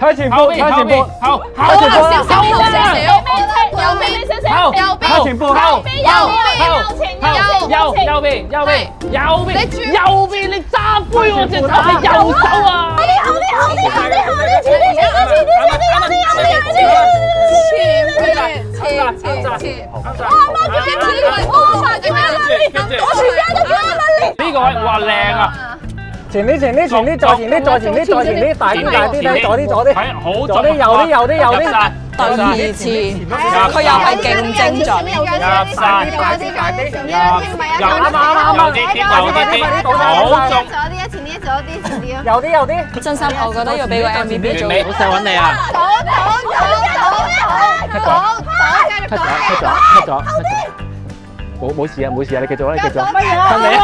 睇前後部，睇前部，後睇前部少少啦，少少，右邊少少，後右邊睇前部，後右右邊右邊右邊你轉右邊，你揸杯我隻手係右手啊！呢個位哇靚啊！前啲，前啲，前啲，再前啲，再前啲，再前啲，大啲，大啲，左啲，左啲，係好左啲，右啲，右啲，右啲。第二次，佢又係勁精準。入晒，大啲，大啲，右啲，好中，右啲，右啲。真心，我覺得要俾個 MVP 做。好細揾你啊！cut 咗，冇事啊，冇事啊，你繼續啦，你繼續。乜你啊！